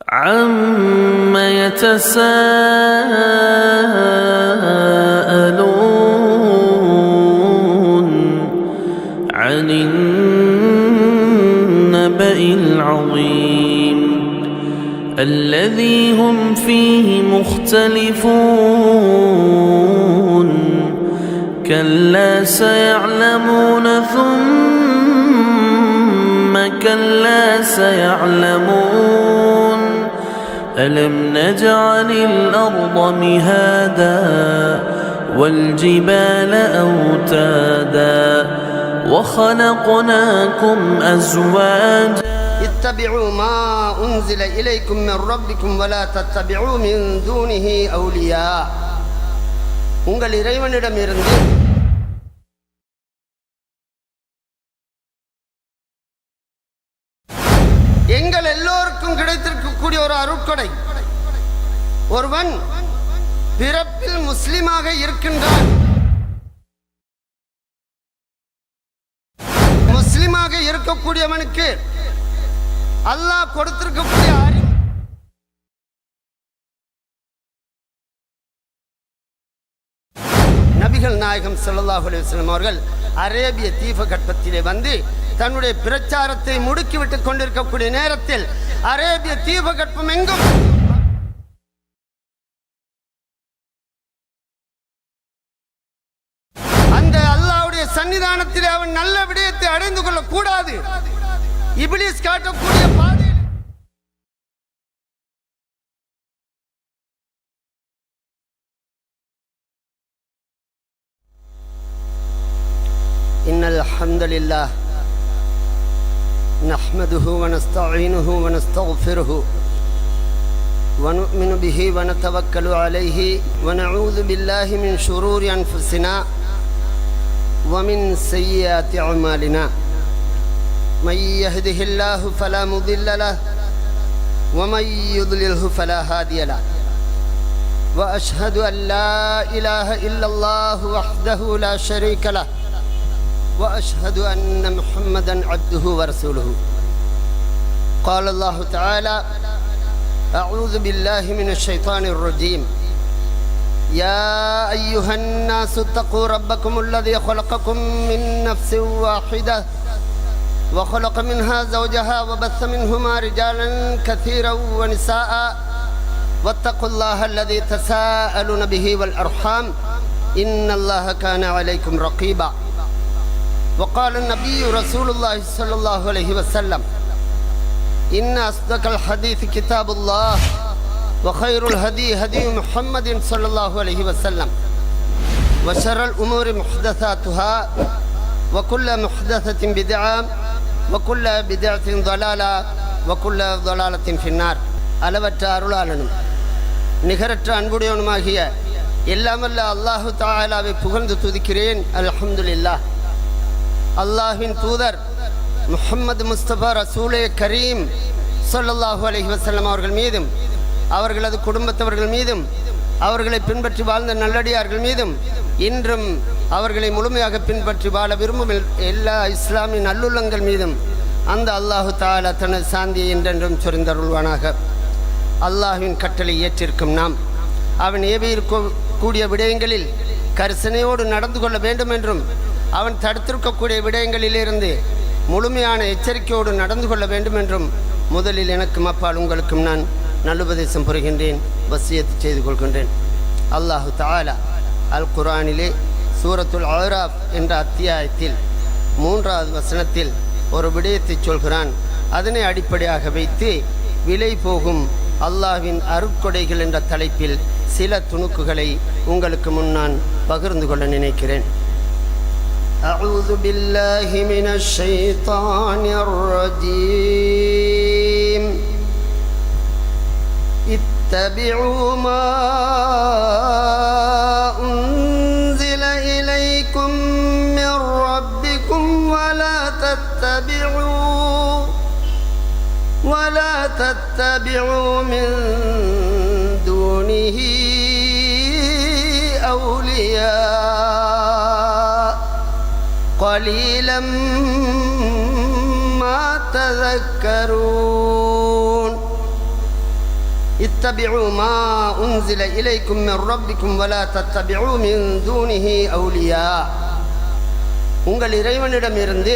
عَمَّ يَتَسَاءَلُونَ عَنِ النَّبَإِ الْعَظِيمِ الَّذِي هُمْ فِيهِ مُخْتَلِفُونَ كَلَّا سَيَعْلَمُونَ ثُمَّ كَلَّا سَيَعْلَمُونَ أَلَمْ نَجْعَلِ الْأَرْضَ مِهَادًا وَالْجِبَالَ أَوْتَادًا وَخَلَقْنَاكُمْ أَزْوَاجًا اتبعوا ما أنزل إليكم من ربكم ولا تتبعوا من دونه أولياء உங்கள் இறைவனிடமிருந்து எங்கள் எல்லோருக்கும் கிடைத்திருக்கக்கூடிய ஒரு அருட்கொடை. ஒருவன் பிறப்பில் முஸ்லிமாக இருக்கின்றான். முஸ்லிமாக இருக்கக்கூடியவனுக்கு அல்லாஹ் கொடுத்திருக்கக்கூடிய நபிகள் நாயகம் ஸல்லல்லாஹு அலைஹி வஸல்லம் அவர்கள் அரேபிய தீபகற்பத்திலே வந்து தன்னுடைய பிரச்சாரத்தை முடுக்கிவிட்டுக் கொண்டிருக்கக்கூடிய நேரத்தில் அரேபிய தீபகற்பம் எங்கும் அந்த அல்லாஹ்வுடைய சன்னிதானத்திலே அவன் நல்ல விடயத்தை அடைந்து கொள்ளக்கூடாது. இப்லீஸ் காட்டக்கூடிய பாதை இன்னல் ஹம்தலில்லாஹ் நஹ்மதுஹு வ நஸ்தஈனுஹு வ நஸ்தக்ஃபிருஹு வ நு'மினு பிஹி வ நதவக்கலு அலைஹி வ நஊது பில்லாஹி மின் ஷுரூரி அன்ஃபுஸினா வ மின் ஸய்யிஆத்தி அமாலினா من يهده الله فلا مضل له ومن يضلله فلا هادي له وأشهد أن لا إله إلا الله وحده لا شريك له وأشهد أن محمدا عبده ورسوله قال الله تعالى أعوذ بالله من الشيطان الرجيم يا أيها الناس اتقوا ربكم الذي خلقكم من نفس واحدة وخلق منها زوجها وبث منهما رجالا كثيرا ونساء واتقوا الله الذي تساءلون به والأرحام إن الله كان عليكم رقيبا وقال النبي رسول الله صلى الله عليه وسلم إن أصدق الحديث كتاب الله وخير الهدي هدي محمد صلى الله عليه وسلم وشر الأمور محدثاتها وكل محدثة بدعة وكل بدعة ضلالة وكل ضلالة في النار. அளவற்ற அருளாளனும் நிகரற்ற அன்புடையவனுமாகிய எல்லாமல்ல அல்லாஹு தஆலாவை புகழ்ந்து துதிக்கிறேன். அல்ஹம்துலில்லாஹ். அல்லாஹ்வின் தூதர் முஹம்மது முஸ்தபா ரசூலே கரீம் ஸல்லல்லாஹு அலைஹி வஸல்லம் அவர்கள் மீதும் அவர்களது குடும்பத்தவர்கள் மீதும் அவர்களை பின்பற்றி வாழ்ந்த நல்லடியார்கள் மீதும் இன்றும் அவர்களை முழுமையாக பின்பற்றி வாழ விரும்பும் எல்லா இஸ்லாமிய நல்லுள்ளங்கள் மீதும் அந்த அல்லாஹு தஆலா தனது சாந்தியை என்றென்றும் சொரிந்தருள்வானாக. அல்லாஹ்வின் கட்டளை ஏற்றிருக்கும் நாம் அவன் ஏவியிருக்கக்கூடிய விடயங்களில் கரிசனையோடு நடந்து கொள்ள வேண்டும் என்றும் அவன் தடுத்திருக்கக்கூடிய விடயங்களிலிருந்து முழுமையான எச்சரிக்கையோடு நடந்து கொள்ள வேண்டும் என்றும் முதலில் எனக்கும் அப்பால் உங்களுக்கும் நான் நல்லுபதேசம் புரிகின்றேன், வசியத்து செய்து கொள்கின்றேன். அல்லாஹு தஆலா அல் குர்ஆனிலே சூரத்துல் அராஃப் என்ற அத்தியாயத்தில் 3வது வசனத்தில் ஒரு விடயத்தை சொல்கிறான். அதனை அடிப்படையாக வைத்து விலை போகும் அல்லாஹ்வின் அருட்கொடைகள் என்ற தலைப்பில் சில துணுக்குகளை உங்களுக்கு முன் நான் பகிர்ந்து கொள்ள நினைக்கிறேன். அஊது பில்லாஹி மினஷ் ஷைத்தானிர் ரஜீம். இத்தபிஉ மா உன்ஸில இலைக்கும் மிர் ரப்பிக்கும் ولا تتبعوا من دونه أولياء قليلا ما تذكرون. இத்தபிஉ மா உன்சில இலைக்கும் மின் ரப்பிக்கும் வலா தத்தபிஉ மின் தூனிஹி அவுலியா. உங்கள் இறைவனிடமிருந்து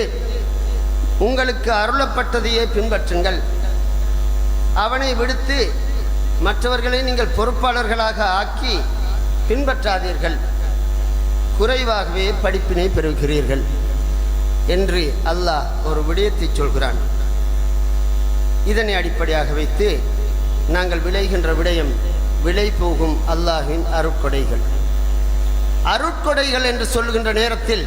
உங்களுக்கு அருளப்பட்டதையே பின்பற்றுங்கள், அவனை விடுத்து மற்றவர்களை நீங்கள் பொறுப்பாளர்களாக ஆக்கி பின்பற்றாதீர்கள், குறைவாகவே படிப்பினை பெறுகிறீர்கள் என்று அல்லாஹ் ஒரு விடயத்தை சொல்கிறான். இதனை அடிப்படையாக வைத்து நாங்கள் விளைகின்ற விடயம் விளை போகும் அல்லாஹ்வின் அருட்கொடைகள். அருட்கொடைகள் என்று சொல்கின்ற நேரத்தில்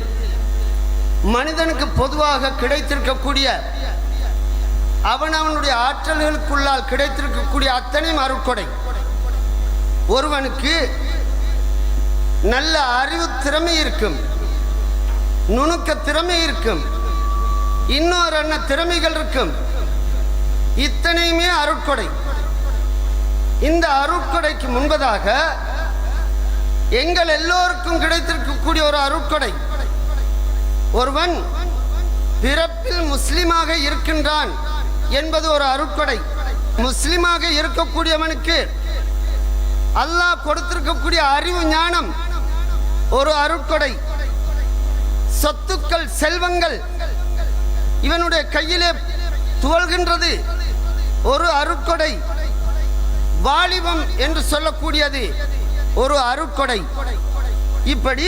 மனிதனுக்கு பொதுவாக கிடைத்திருக்கக்கூடிய அவனுடைய ஆற்றல்களுக்குள்ளால் கிடைத்திருக்கக்கூடிய அத்தனையும் அருட்கொடை. ஒருவனுக்கு நல்ல அறிவு திறமை இருக்கும், நுணுக்க திறமை இருக்கும், இன்னொரு திறமைகள் இருக்கும். இத்தனையுமே அருட்கொடை. இந்த அருட்கொடைக்கு முன்பதாக எங்கள் எல்லோருக்கும் கிடைத்திருக்கக்கூடிய ஒரு அருட்கொடை, ஒருவன் பிறப்பில் முஸ்லிமாக இருக்கின்றான் என்பது ஒரு அருட்கொடை. முஸ்லிமாக இருக்கக்கூடியவனுக்கு அல்லாஹ் கொடுத்திருக்கக்கூடிய அறிவு ஞானம் ஒரு அருட்கொடை. சொத்துக்கள் செல்வங்கள் இவனுடைய கையிலே துவள்கின்றது ஒரு அருட்கொடை. வாலிபம் என்று சொல்லக்கூடியது ஒரு அருட்கொடை. இப்படி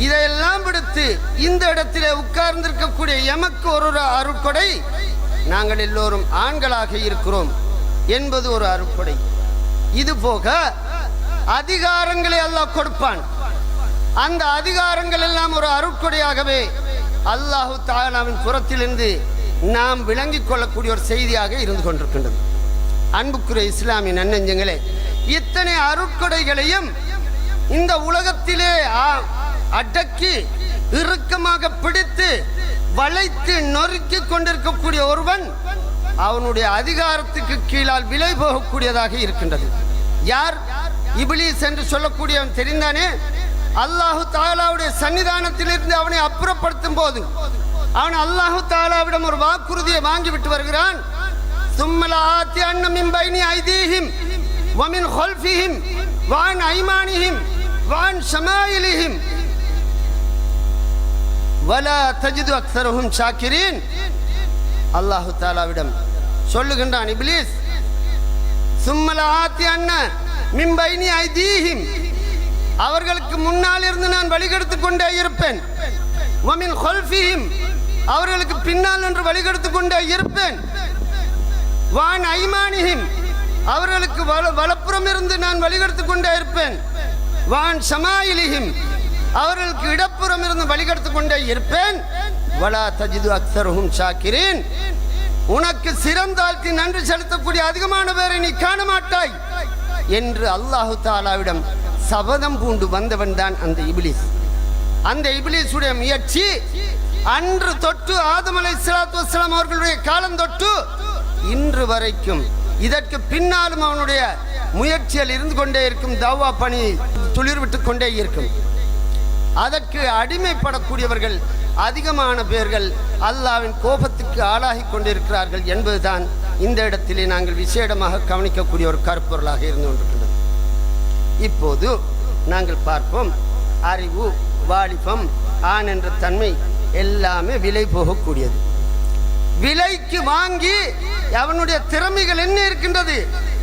இதையெல்லாம் விடுத்து இந்த இடத்திலே உட்கார்ந்திருக்கக்கூடிய எமக்கு ஒரு அருட்கொடை, நாங்கள் எல்லோரும் ஆண்களாக இருக்கிறோம் என்பது ஒரு அருட்கொடை. இது போக அதிகாரங்களை அல்லாஹ் கொடுப்பான். அந்த அதிகாரங்கள் எல்லாம் ஒரு அருட்கொடையாகவே அல்லாஹு தஆலாவின் புறத்திலிருந்து நாம் விளங்கிக் கொள்ளக்கூடிய ஒரு செய்தியாக இருந்து கொண்டிருக்கின்றது. அன்புக்குரிய இஸ்லாமிய நன்னெஞ்சங்களே, இத்தனை அருட்கொடைகளையும் இந்த உலகத்திலே அடக்கி இறுக்கமாக பிடித்து வளைத்து நொறுக்கி கொண்டிருக்கக்கூடிய ஒருவன் அவனுடைய அதிகாரத்துக்கு கீழால் விலை போகக்கூடியதாக இருக்கின்றது. யார்? இப்லீஸ் என்று சொல்லக்கூடியவன் தெரிந்தானே. அல்லாஹு தஆலாவுடைய சன்னிதானத்திலிருந்து அவனை அப்புறப்படுத்தும் போது அவன் அல்லாஹு தஆலாவிடம் ஒரு வாக்குறுதியை வாங்கிவிட்டு வருகிறான். சும்மல ஆத்தியன்ன மின் பைனி ஐதீஹிம் வ மின் ஹல்ஃபிஹிம் வ அன் ஐமானிஹிம் வ அன் ஷமாயிலிஹிம் வலா தஜிது அக்ஸரஹும் ஷாக்கிரீன். அல்லாஹு தஆலாவிடம் சொல்லுகின்றான் இப்லீஸ், சும்மல ஆத்தியன்ன மின் பைனி ஐதீஹிம், அவர்களுக்கு முன்னால் இருந்து நான் வழிகெடுத்துக் கொண்டே இருப்பேன். வ மின் ஹல்ஃபிஹிம், அவர்களுக்கு பின்னால் நின்று வழிகெடுத்துக் கொண்டே இருப்பேன். வ அன் ஐமானிஹிம், அவர்களுக்கு வலப்புறம் இருந்து நான் வழிகெடுத்துக் கொண்டே இருப்பேன். வ அன் ஷமாயிலிஹிம், அவர்களுக்கு இடப்புறம் இருந்து வழிகெடுத்துக் கொண்டே இருப்பேன். வலா தஜிது அக்ஸரஹும் ஷாக்கிரீன், உனக்கு சிரந்தாழ்த்தி நன்றி செலுத்தக்கூடிய அதிகமான பேரை நீ காண மாட்டாய் என்று அல்லாஹு தஆலாவிடம் சபதம் பூண்டு வந்தவன் தான் அந்த இப்லீஸ். அந்த இப்லீஸுடைய முயற்சி அன்று தொட்டு ஆதம் அலைஹிஸ்ஸலாத்து வஸ்ஸலாம் அவர்களுடைய காலம் தொட்டு இன்று வரைக்கும் இதற்கு பின்னாலும் அவனுடைய முயற்சியில் இருந்து கொண்டே இருக்கும். தௌவா பணி துளிர்விட்டு கொண்டே இருக்கும். அதற்கு அடிமைப்படக்கூடியவர்கள் அதிகமான பேர்கள் அல்லாஹ்வின் கோபத்துக்கு ஆளாகி கொண்டிருக்கிறார்கள் என்பதுதான் இந்த இடத்திலே நாங்கள் விசேடமாக கவனிக்கக்கூடிய ஒரு கருப்பொருளாக இருந்து கொண்டிருக்கின்றது. இப்போது நாங்கள் பார்ப்போம், அறிவு, வாலிபம், ஆண் என்ற தன்மை எல்லாமே விலை போகக்கூடியது. விலைக்கு வாங்கி அவனுடைய திறமைகள் என்ன இருக்கின்றது,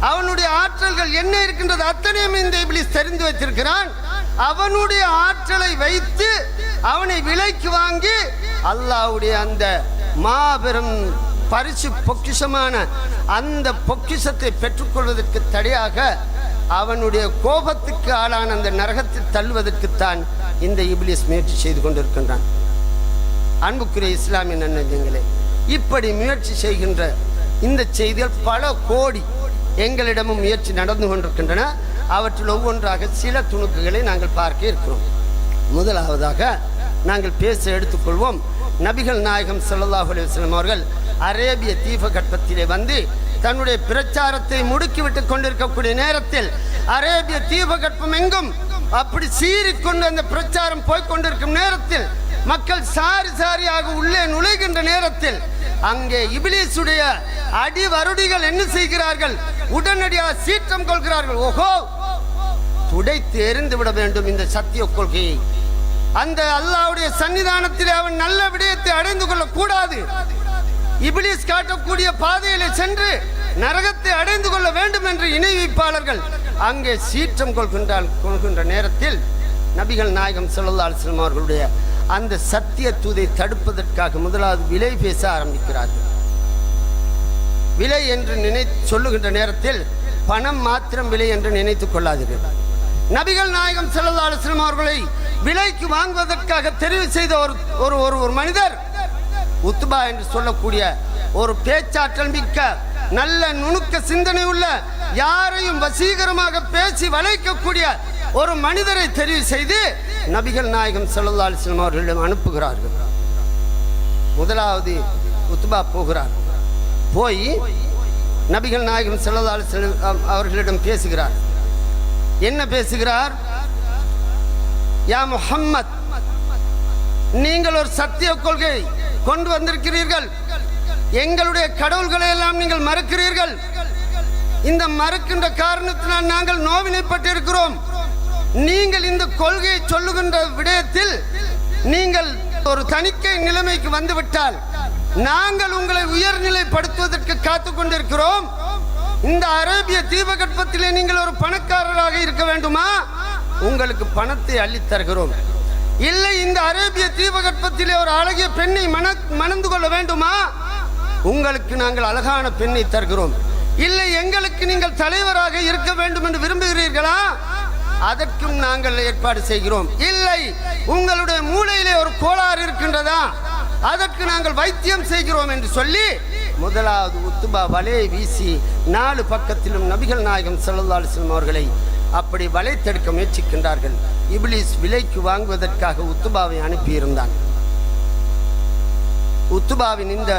அவனுடைய ஆற்றல்கள் என்ன இருக்கின்றது, அத்தனையும் இந்த இப்லீஸ் தெரிந்து வைத்திருக்கிறான். அவனுடைய ஆற்றலை வைத்து அவனை விலைக்கு வாங்கி அல்லாஹ்வுடைய அந்த மாபெரும் பரிசு பொக்கிஷமான அந்த பொக்கிஷத்தை பெற்றுக்கொள்வதற்கு தடையாக அவனுடைய கோபத்துக்கு ஆளான அந்த நரகத்தில் தள்ளுவதற்குத்தான் இந்த இப்லீஸ் முயற்சி செய்து கொண்டிருக்கின்றான். அன்புக்குரிய இஸ்லாமிய நன்னெஞ்சங்களே, இப்படி முயற்சி செய்கின்ற இந்த செய்திகள் பல கோடி எங்களிடமும் முயற்சி நடந்து கொண்டிருக்கின்றன. அவற்றில் ஒவ்வொன்றாக சில துணுக்குகளை நாங்கள் பார்க்க இருக்கிறோம். முதலாவதாக நாங்கள் பேச எடுத்துக்கொள்வோம். நபிகள் நாயகம் ஸல்லல்லாஹு அலைஹி வஸல்லம் அவர்கள் அரேபிய தீபகற்பத்திலே வந்து தன்னுடைய பிரச்சாரத்தை முடுக்கிவிட்டு கொண்டிருக்கக்கூடிய நேரத்தில் அரேபிய தீபகற்பம் எங்கும் அப்படி சீறிக்கொண்டு அந்த பிரச்சாரம் போய்கொண்டிருக்கும் நேரத்தில் மக்கள் சாரி சாரியாக உள்ளே நுழைகின்ற நேரத்தில் அங்கே இபிலிசுடைய அடிவருடிகள் என்ன செய்கிறார்கள்? உடனடியாக சீற்றம் கொள்கிறார்கள். ஓஹோ, துடைத்து எறிந்து விட வேண்டும் இந்த சத்திய கொள்கையை. அந்த அல்லாஹ்வுடைய சன்னிதானத்தில் அவன் நல்ல விடயத்தை அடைந்து கொள்ள கூடாது. இபிலிஸ் காட்டக்கூடிய பாதையிலே சென்று நரகத்தை அடைந்து கொள்ள வேண்டும் என்று இணை வைப்பாளர்கள் அங்கே சீற்றம் கொள்கின்ற நேரத்தில் நபிகள் நாயகம் ஸல்லல்லாஹு அலைஹி வஸல்லம் அவர்களுடைய அந்த சத்திய தூதை தடுப்பதற்காக முதலாவது விலை பேச ஆரம்பிக்கிறார்கள். விலை என்று சொல்லுகின்ற நேரத்தில் பணம் மாத்திரம் விலை என்று நினைத்துக் கொள்ளாதீர்கள். நபிகள் நாயகம் ஸல்லல்லாஹு அலைஹி வஸல்லம் அவர்களை விலைக்கு வாங்குவதற்காக தெரிவு செய்த ஒரு மனிதர் உத்பா என்று சொல்லக்கூடிய ஒரு பேச்சாற்றல் மிக்க நல்ல நுணுக்க சிந்தனை உள்ள யாரையும் வசீகரமாக பேசி வளைக்கக்கூடிய ஒரு மனிதரை தெரிவு செய்து நபிகள் நாயகம் ஸல்லல்லாஹு அலைஹி வஸல்லம் அவர்களிடம் அனுப்புகிறார்கள். முதலாவது உத்பா போகிறார். போய் நபிகள் நாயகம் ஸல்லல்லாஹு அலைஹி வஸல்லம் அவர்களிடம் பேசுகிறார். என்ன பேசுகிறார்? யா முஹம்மத், நீங்கள் ஒரு சத்திய கொள்கை கொண்டு வந்திருக்கிறீர்கள். எங்களுடைய கடவுள்களை எல்லாம் நீங்கள் மறுக்கிறீர்கள். இந்த மறுக்கின்ற காரணத்தினால் நாங்கள் நோவினைப்பட்டிருக்கிறோம். நீங்கள் இந்த கொள்கையை சொல்லுகின்ற விடயத்தில் நீங்கள் ஒரு தணிக்கை நிலைமைக்கு வந்துவிட்டால் நாங்கள் உங்களை உயர்நிலைப்படுத்துவதற்கு காத்து கொண்டிருக்கிறோம். இந்த அரேபிய தீபகற்பத்திலே நீங்கள் ஒரு பணக்காரராக இருக்க வேண்டுமா? உங்களுக்கு பணத்தை அள்ளித் தருகிறோம். இல்லை, இந்த அரேபிய தீபகற்பத்திலே ஒரு அழகிய பெண்ணை மணந்து கொள்ள வேண்டுமா? உங்களுக்கு நாங்கள் அழகான பெண்ணை தருகிறோம். இல்லை, எங்களுக்கு நீங்கள் தலைவராக இருக்க வேண்டும் என்று விரும்புகிறீர்களா? அதற்கும் நாங்கள் ஏற்பாடு செய்கிறோம். இல்லை, உங்களுடைய மூளையிலே ஒரு கோளாறு இருக்கின்றதா? அதற்கு நாங்கள் வைத்தியம் செய்கிறோம் என்று சொல்லி முதலாவது உத்பா வலையை வீசி 4 பக்கத்திலும் நபிகள் நாயகம் ஸல்லல்லாஹு அலைஹி வஸல்லம் அவர்களை அப்படி வளைத்தெடுக்க முயற்சிக்கின்றார்கள். இப்லீஸ் விலைக்கு வாங்குவதற்காக உத்பாவை அனுப்பியிருந்தான். உத்பாவின் இந்த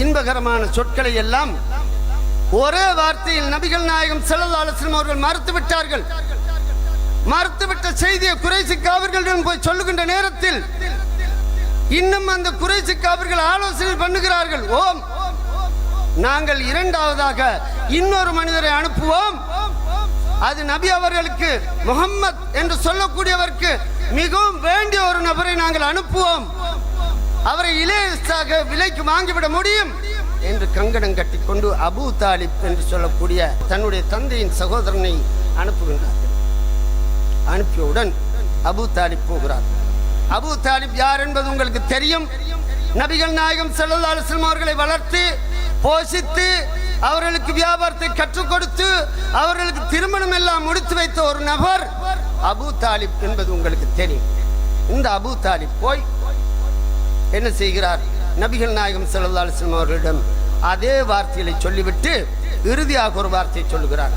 இன்பகரமான சொற்களை எல்லாம் ஒரே வார்த்தையில் நபிகள் நாயகம் ஸல்லல்லாஹு அலைஹி வஸல்லம் அவர்கள் மறுத்துவிட்டார்கள். மறுத்துவிட்ட செய்தியை குறைஷி காவிர்களிடம் போய் சொல்லுகின்ற நேரத்தில் இன்னும் அந்த குறைஷி காவிர்கள் ஆலோசனை பண்ணுகிறார்கள். ஓம், நாங்கள் இரண்டாவதாக இன்னொரு மனிதரை அனுப்புவோம். அது நபி அவர்களுக்கு முஹம்மத் என்று சொல்லக்கூடியவருக்கு மிகவும் வேண்டிய ஒரு நபரை நாங்கள் அனுப்புவோம். அவரை இலேசாக விலைக்கு வாங்கிவிட முடியும் என்று கங்கணம் கட்டிக்கொண்டு அபூ தாலிப் என்று சொல்லக்கூடிய தன்னுடைய தந்தையின் சகோதரனை அனுப்புகின்றார்கள். அனுப்பியவுடன் அபூ தாலிப் போகிறார். அபூ தாலிப் யார் என்பது உங்களுக்கு தெரியும். நபிகள் நாயகம் ஸல்லல்லாஹு அலைஹி வஸல்லம் அவர்களை வளர்த்து போஷித்து அவர்களுக்கு வியாபாரத்தை கற்றுக் கொடுத்து அவர்களுக்கு திருமணம் எல்லாம் முடித்து வைத்த ஒரு நபர் அபூ தாலிப் என்பது உங்களுக்கு தெரியும். இந்த அபூ தாலிப் போய் என்ன செய்கிறார்? நபிகள் நாயகம் ஸல்லல்லாஹு அலைஹி வஸல்லம் அவர்களிடம் அதே வார்த்தைகளை சொல்லிவிட்டு இறுதியாக ஒரு வார்த்தையை சொல்லுகிறார்.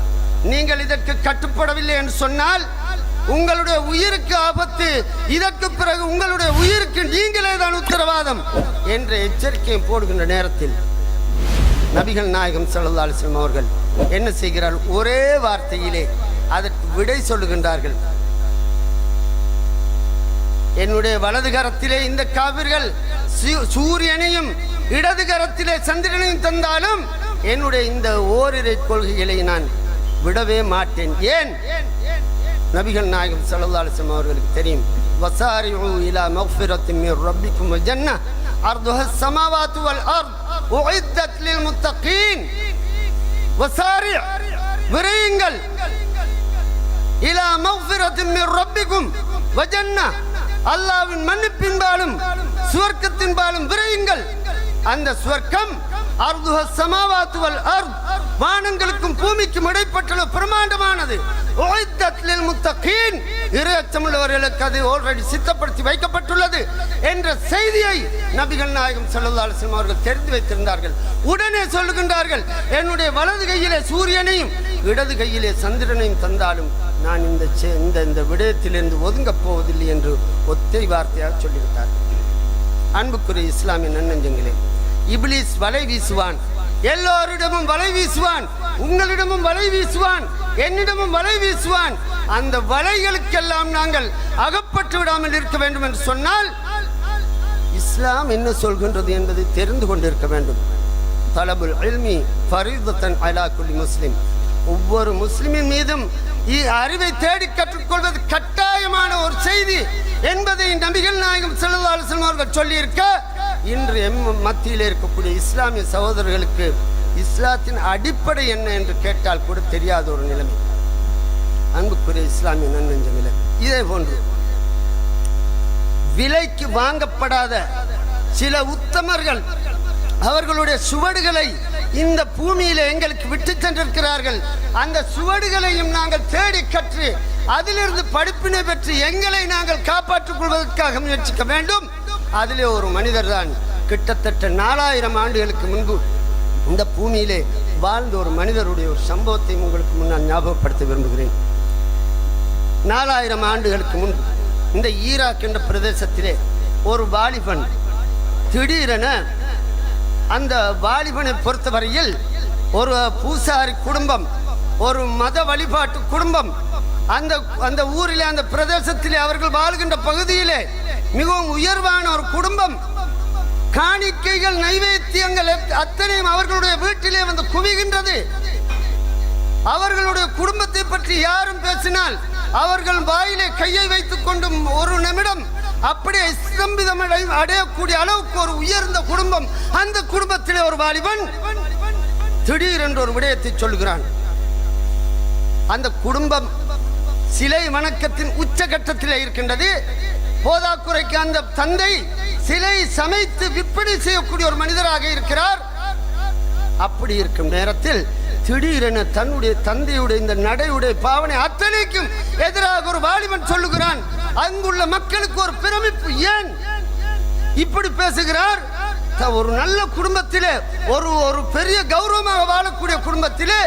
நீங்கள் இதற்கு கட்டுப்படவில்லை என்று சொன்னால் உங்களுடைய உயிருக்கு ஆபத்து, இதற்கு பிறகு உங்களுடைய உயிருக்கு நீங்களே தான் உத்தரவாதம் என்ற எச்சரிக்கையை போடுகின்ற நேரத்தில் நபிகள் நாயகம் ஸல்லல்லாஹு அலைஹி வஸல்லம் அவர்கள் என்ன செய்கிறார்கள்? ஒரே வார்த்தையிலே அதற்கு விடை சொல்லுகின்றார்கள். என்னுடைய வலது கரத்திலே இந்த காவிர்கள் சூரியனையும் இடது கரத்திலே சந்திரனையும் தந்தாலும் என்னுடைய இந்த ஓரிரை கொள்கைகளை நான் விடவே மாட்டேன். ஏன்? நபிகள் நாயகம் ஸல்லல்லாஹு அலைஹி வஸல்லம் அவர்களுக்கு தெரியும். வஸாரிஉ இலா மக்ஃபிரத்தின் மின் ரப்பிக்கும் வ ஜன்னah அர்துஹா ஸமாவாத்து வல் அர்த் உஇத்தத் லில் முத்தகீன். வஸாரி' விரையுங்கள் இலா மக்ஃபிரத்தின் மின் ரப்பிக்கும் வ ஜன்னah, அல்லாஹ்வின் மன்னிப்பின்பாலும் சுவர்க்கத்தின்பாலும் விரையுங்கள். அந்த சுவர்க்கம் அர்துஹா ஸமாவாத்து வல் அர்த், வானங்களுக்கும் பூமிக்கும் இடைப்பட்டுள்ள பிரமாண்டமானது. உஇத்தத் லில் முத்தகீன், இறையச்சமுள்ளவர்களுக்கு அது ஆல்ரெடி சித்தப்படுத்தி வைக்கப்பட்டுள்ளது என்ற செய்தியை நபிகள் நாயகம் ஸல்லல்லாஹு அலைஹி வஸல்லம் அவர்கள் தெரிந்து வைத்திருந்தார்கள். உடனே சொல்லுகின்றார்கள், என்னுடைய வலது கையிலே சூரியனையும் இடது கையிலே சந்திரனையும் தந்தாலும் நான் இந்த விடயத்திலிருந்து ஒதுங்கப் போவதில்லை என்று ஒத்தை வார்த்தையாக சொல்லிவிட்டார். அன்புக்குரிய இஸ்லாமிய நன்னெஞ்சங்களே, இப்லீஸ் வலை வீசுவான், எல்லோரிடமும் வலை வீசுவான், உங்களிடமும் வலை வீசுவான், என்னிடமும் வலை வீசுவான். அந்த வலைகளுக்கெல்லாம் நாங்கள் அகப்பட்டு விடாமல் இருக்க வேண்டும் என்று சொன்னால் இஸ்லாம் என்ன சொல்கின்றது என்பதை தெரிந்து கொண்டிருக்க வேண்டும். தலபுல் இல்மி ஃபரீதத்தன் அலா குல்லி முஸ்லிம். ஒவ்வொரு முஸ்லிமின் மீதும் அறிவை தேடி கற்றுக்கொள்வது கட்டாயமான ஒரு செய்தி என்பதை நபிகள் நாயகம் ஸல்லல்லாஹு அலைஹி வஸல்லம் அவர்கள் சொல்லியிருக்க, இன்று மத்தியில் இருக்கக்கூடிய இஸ்லாமிய சகோதரர்களுக்கு இஸ்லாத்தின் அடிப்படை என்ன என்று கேட்டால் கூட தெரியாத ஒரு நிலைமை. அன்புக்குரிய இஸ்லாமிய நன்னெஞ்சங்களே, இதே போன்று விலைக்கு வாங்கப்படாத சில உத்தமர்கள் அவர்களுடைய சுவடுகளை இந்த பூமியில எங்களுக்கு விட்டு சென்றிருக்கிறார்கள். அந்த சுவடுகளையும் நாங்கள் தேடி கற்று அதிலிருந்து படிப்பினை பெற்று எங்களை நாங்கள் காப்பாற்றிக் கொள்வதற்காக முயற்சிக்க வேண்டும். அதிலே ஒரு மனிதர் தான் கிட்டத்தட்ட 4000 ஆண்டுகளுக்கு முன்பு இந்த பூமியிலே வாழ்ந்த ஒரு மனிதருடைய ஒரு சம்பவத்தை உங்களுக்கு முன்னால் ஞாபகப்படுத்த விரும்புகிறேன். 4000 ஆண்டுகளுக்கு முன்பு இந்த ஈராக் என்ற பிரதேசத்திலே ஒரு வாலிபன் திடீரென, அந்த வாலிபனை பொறுத்தவரையில் ஒரு பூசாரி குடும்பம், ஒரு மத வழிபாட்டு குடும்பம், அந்த ஊரிலே அந்த பிரதேசத்திலே அவர்கள் வாழ்கின்ற பகுதியிலே மிகவும் உயர்வான ஒரு குடும்பம். காணிக்கைகள் நைவேத்தியங்கள் அத்தனையும் அவர்களுடைய வீட்டிலே வந்து குவிகின்றது. அவர்களுடைய குடும்பத்தை பற்றி யாரும் பேசினால் அவர்கள் வாயிலே கையை வைத்துக் கொண்டும் ஒரு நிமிடம் அப்படியே ஸ்தம்பிதம் அடையக்கூடிய அளவுக்கு ஒரு உயர்ந்த குடும்பம். அந்த குடும்பத்திலே ஒரு வாலிபன் திடீரென்று ஒரு விடயத்தை சொல்கிறான். அந்த குடும்பம் சிலை வணக்கத்தின் உச்சகட்டத்திலே இருக்கின்றது. போதாக்குறைக்கு அந்த தந்தை சிலை சமைத்து விற்பனை செய்யக்கூடிய ஒரு மனிதராக இருக்கிறார். அப்படி இருக்கும் நேரத்தில் திடீரென தன்னுடைய தந்தையுடைய இந்த நடையுடைய பாவனை அத்தனைக்கும் எதிராக ஒரு வாலிபன் சொல்லுகிறான். அங்குள்ள மக்களுக்கு ஒரு பிரமிப்பு, ஏன் இப்படி பேசுகிறார்? ஒரு நல்ல குடும்பத்திலே, ஒரு பெரிய கௌரவமாக வாழக்கூடிய குடும்பத்திலே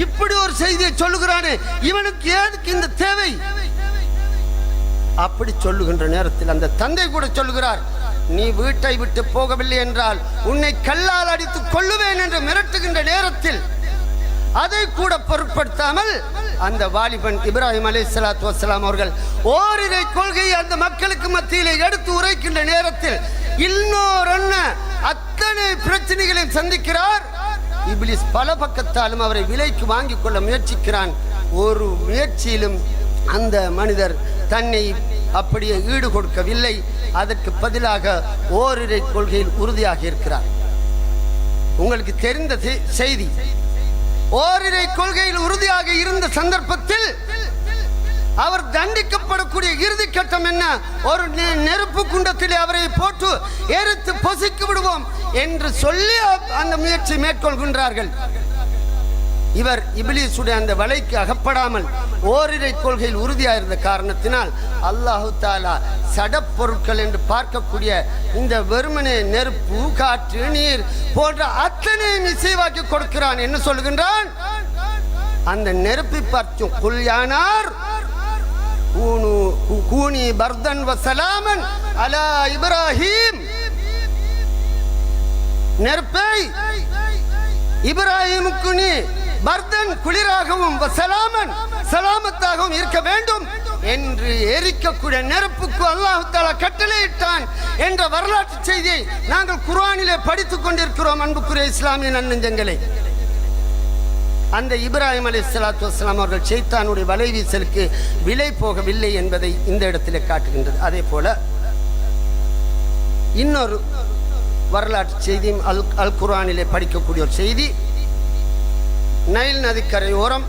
இப்படி ஒரு செய்தியை சொல்லுகிறானே, இவனுக்கு ஏதுக்கு இந்த தேவை? அப்படி சொல்லுகின்ற நேரத்தில் அந்த தந்தை கூட சொல்லுகிறார், நீ வீட்டை விட்டு போகவில்லை என்றால் உன்னை கல்லால் அடித்து கொள்ளுவேன் என்று மிரட்டுகின்ற நேரத்தில் அதை கூட பொருட்படுத்தாமல் அந்த வாலிபன் இப்ராஹிம் அலைஹிஸ்ஸலாத்து வஸ்ஸலாம் அவர்கள் ஓரிரை கொள்கையை அந்த மக்களுக்கு மத்தியிலே எடுத்து உரைக்கின்ற நேரத்தில் இன்னொரு அத்தனை பிரச்சனைகளையும் சந்திக்கிறார். இப்லீஸ் பல பக்கத்தாலும் அவரை விலைக்கு வாங்கிக் கொள்ள முயற்சிக்கிறான். ஒரு முயற்சியிலும் அந்த மனிதர் தன்னை அப்படியே ஈடு கொடுக்கவில்லை. அதற்கு பதிலாக ஓரிரை கொள்கையில் உறுதியாக இருக்கிறார். உங்களுக்கு தெரிந்த செய்தி, ஓரிரை கொள்கையில் உறுதியாக இருந்த சந்தர்ப்பத்தில் அவர் தண்டிக்கப்படக்கூடிய இறுதி கட்டம் என்ன? ஒரு நெருப்பு குண்டத்திலே அவரை போட்டு எரித்து பொசிக்கு விடுவோம் என்று சொல்லி அந்த முயற்சி மேற்கொள்கின்றார்கள். இவர் இப்லீசுடைய அந்த வலைக்கு அகப்படாமல் ஓரிரை கொள்கையில் உறுதியாக இருந்த காரணத்தினால் அல்லாஹு தாலா சடப்பொருட்கள் என்று பார்க்கக்கூடிய இந்த வெறுமனே நெருப்பு, காற்று, நீர் போன்ற அத்தனையும் இசைவாக்கி கொடுக்கிறான். என்ன சொல்கின்றான்? அந்த நெருப்பை பார்த்தும் குல்யானார் கூனி பர்தன் வசலாமன் அலா இப்ராஹிம், நெருப்பை இப்ராஹிமுக்கு நீ பர்தன் குளிராகவும் வசலாமன் சலாமத்தாகவும் இருக்க வேண்டும் என்று எரிக்கக்கூடிய நெருப்புக்கு அல்லாஹ் தஆலா கட்டளையிட்டான் என்ற வரலாற்று செய்தியை நாங்கள் குர்ஆனிலே படித்துக் கொண்டிருக்கிறோம். அன்புக்குரிய இஸ்லாமிய நன்னெஞ்சங்களே, அந்த இப்ராஹிம் அலைஹிஸ்ஸலாத்து வஸ்ஸலாம் அவர்கள் ஷைத்தானுடைய வலைவீசலுக்கு விலை போகவில்லை என்பதை இந்த இடத்திலே காட்டுகின்றது. அதே போல இன்னொரு வரலாற்று செய்தியும் அல் குர்ஆனிலே படிக்கக்கூடிய ஒரு செய்தி. நைல் நதிக்கரையோரம்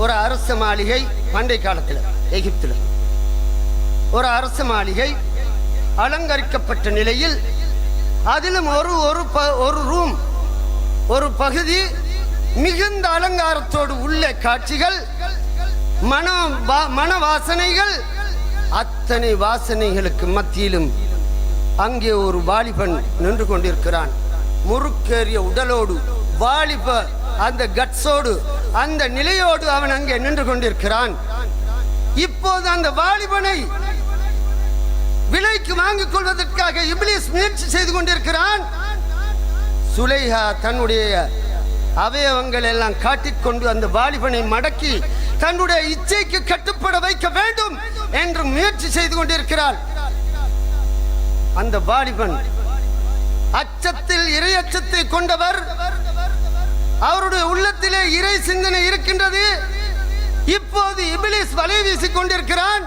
ஒரு அரச மாளிகை, பண்டை காலத்தில் எகிப்தில் ஒரு அரச மாளிகை அலங்கரிக்கப்பட்ட நிலையில் அதிலும் ஒரு ரூம், ஒரு பகுதி மிகுந்த அலங்காரத்தோடு உள்ள காட்சிகள், மன வாசனைகள், அத்தனை வாசனைகளுக்கு மத்தியிலும் அங்கே ஒரு வாலிபன் நின்று கொண்டிருக்கிறான். முறுக்கேறிய உடலோடு, வாலிப அந்த கட்ஸோடு, அந்த நிலையோடு அவன் அங்கே நின்று கொண்டிருக்கிறான். இப்போது அந்த வாலிபனை விலைக்கு வாங்கிக் கொள்வதற்காக இப்லீஸ் முயற்சி செய்து கொண்டிருக்கிறான். சுலைஹா தன்னுடைய அவயவங்கள் எல்லாம் காட்டிக்கொண்டு அந்த வாலிபனை மடக்கி தன்னுடைய இச்சைக்கு கட்டுப்பட வைக்க வேண்டும் என்று முயற்சி செய்து கொண்டிருக்கிறாள். அந்த வாலிபன் அச்சத்தில் இறை அச்சத்தை கொண்டவர். அவருடைய உள்ளத்திலே இறை சிந்தனை இருக்கின்றது. இப்போது இபிலிஸ் வலை வீசிக் கொண்டிருக்கிறான்,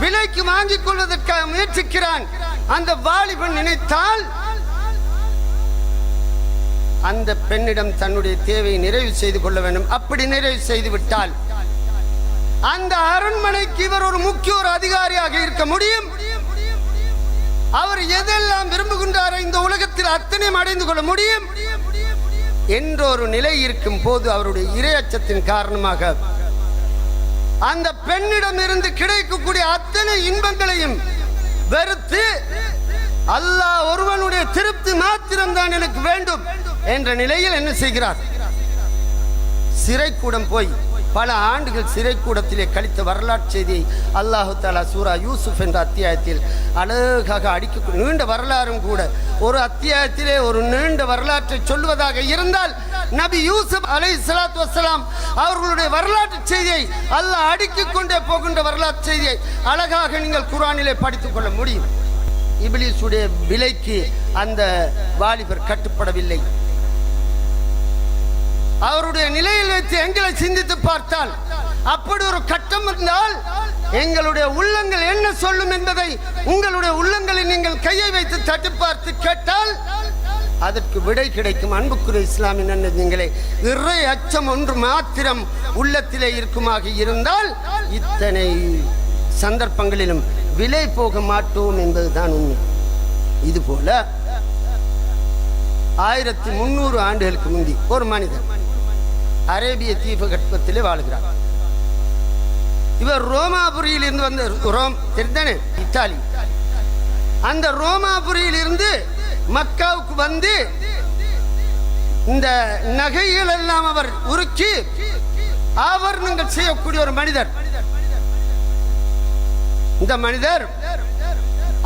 விலைக்கு வாங்கிக் கொள்வதற்காக முயற்சிக்கிறான். அந்த வாலிபன் நினைத்தால் அந்த பெண்ணிடம் தன்னுடைய தேவையை நிறைவு செய்து கொள்ள வேண்டும். அப்படி நிறைவு செய்து விட்டால் அந்த அரண்மனைக்கு இவர் ஒரு முக்கிய ஒரு அதிகாரியாக இருக்க முடியும். அவர் எதெல்லாம் விரும்புகின்றாரோ இந்த உலகத்தில் அத்தனையும் அடைந்து கொள்ள முடியும் என்ற ஒரு நிலை இருக்கும் போது அவருடைய இறையச்சத்தின் காரணமாக அந்த பெண்ணிடம் இருந்து கிடைக்கக்கூடிய அத்தனை இன்பங்களையும் வெறுத்து அல்லாஹ் ஒருவனுடைய திருப்தி மாத்திரம்தான் எனக்கு வேண்டும் என்ற நிலையில் என்ன செய்கிறார்? சிறைக்கூடம் போய் பல ஆண்டுகள் சிறைக்கூடத்திலே கழித்த வரலாற்று செய்தியை அல்லாஹு தஆலா சூரா யூசுப் என்ற அத்தியாயத்தில் அழகாக அடிக்க, நீண்ட வரலாறும் கூட. ஒரு அத்தியாயத்திலே ஒரு நீண்ட வரலாற்றை சொல்வதாக இருந்தால் நபி யூசுப் அலைஹிஸ்ஸலாத்து வஸ்ஸலாம் அவர்களுடைய வரலாற்று செய்தியை அல்லாஹ் அடுக்கிக் கொண்டே போகின்ற வரலாற்று செய்தியை அழகாக நீங்கள் குர்ஆனிலே படித்துக் கொள்ள முடியும். இப்லீசுடைய விலைக்கு அந்த வாலிபர் கட்டுப்படவில்லை. அவருடைய நிலையில் வைத்து எங்களை சிந்தித்து பார்த்தால் அப்படி ஒரு கட்டம் இருந்தால் எங்களுடைய உள்ளங்கள் என்ன சொல்லும் என்பதை உங்களுடைய உள்ளங்களில் நீங்கள் கையை வைத்து தட்டி பார்த்து கேட்டால் அதற்கு விடை கிடைக்கும். அன்புக்குரிய இஸ்லாமின் நீங்களே, இறை அச்சம் ஒன்று மாத்திரம் உள்ளத்திலே இருக்குமாக இருந்தால் இத்தனை சந்தர்ப்பங்களிலும் விலை போக மாட்டோம் என்பதுதான் உண்மை. இதுபோல 1300 ஆண்டுகளுக்கு முந்தி ஒரு மனிதர் அரேபிய தீபகற்பத்திலே வாழ்கிறார். இவர் ரோமாபுரியில் இருந்து வந்த, ரோம் தெரிந்தானே, இத்தாலி. அந்த ரோமாபுரியில் இருந்து மக்காவுக்கு வந்து இந்த நகைகள் எல்லாம் அவர் உருக்கி ஆபரணங்கள் செய்யக்கூடிய ஒரு மனிதர். இந்த மனிதர்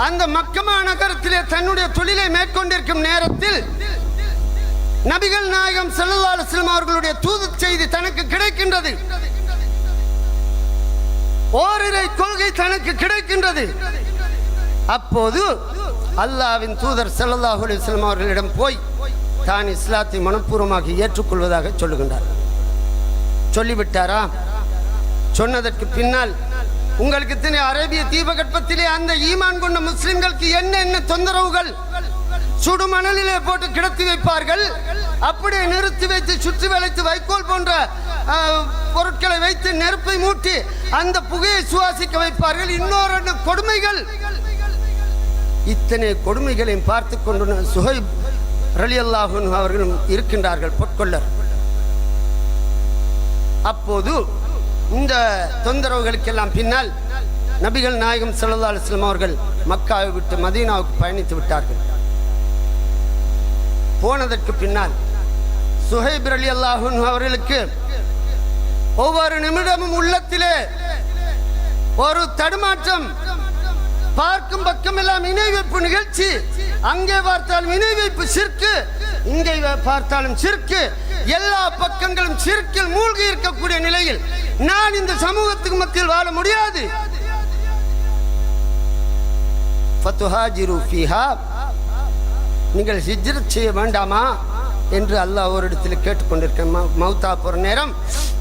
அந்த மக்கமா நகரத்திலே தன்னுடைய தொழிலை மேற்கொண்டிருக்கும் நேரத்தில் நபிகள் நாயகம் ஸல்லல்லாஹு அலைஹி வஸல்லம் அவர்களுடைய தூது செய்தி தனக்கு கிடைக்கின்றது. ஓரிரை கொள்கை தனக்கு கிடைக்கின்றது. அப்போது அல்லாஹ்வின் தூதர் ஸல்லல்லாஹு அலைஹி வஸல்லம் அவர்களிடம் போய் தான் இஸ்லாத்தை மனப்பூர்வமாக ஏற்றுக்கொள்வதாக சொல்லுகின்றார். சொல்லிவிட்டாரா? சொன்னதற்கு பின்னால் உங்களுக்கு தெரியும், அரேபிய தீபகற்பத்திலே அந்த ஈமான் கொண்ட முஸ்லிம்களுக்கு என்ன தொந்தரவுகள். சுடுமணலிலே போட்டு கிடத்தி வைப்பார்கள். அப்படியே நிறுத்தி வைத்து சுற்றி வளைத்து வைக்கோல் போன்ற பொருட்களை வைத்து நெருப்பை மூட்டி அந்த புகையை சுவாசிக்க வைப்பார்கள். இன்னொரு கொடுமைகள். இத்தனை கொடுமைகளையும் பார்த்து கொண்டு சுஹைப் ரலியல்லாஹு அன்ஹு அவர்களும் இருக்கின்றார்கள், பொற்கொள்ளர். அப்போது இந்த தொந்தரவுகளுக்கெல்லாம் பின்னால் நபிகள் நாயகம் ஸல்லல்லாஹு அலைஹி வஸல்லம் அவர்கள் மக்காவை விட்டு மதீனாவுக்கு பயணித்து விட்டார்கள். போனதற்கு பின்னால் சுஹைப் ரலியல்லாஹு அன்ஹு அவர்களுக்கு ஒவ்வொரு நிமிடமும் உள்ளத்திலே ஒரு தடுமாற்றம். பார்க்கும் பக்கமெல்லாம் இணை வைப்பு நிகழ்ச்சி. அங்கே பார்த்தாலும் இணை வைப்பு சிற்கு, இங்கே பார்த்தாலும் சிற்கு. எல்லா பக்கங்களும் சிற்கில் மூழ்கி இருக்கக்கூடிய நிலையில் நான் இந்த சமூகத்துக்கு மத்தியில் வாழ முடியாது. ஃபதுஹாஜிரு ஃபீஹா, நீங்கள் ஹிஜ்ரத் செய்ய வேண்டாமா என்று அல்லாஹ் ஒரு இடத்தில் கேட்டுக்கொண்டிருக்க. மௌத்தா போகிற நேரம்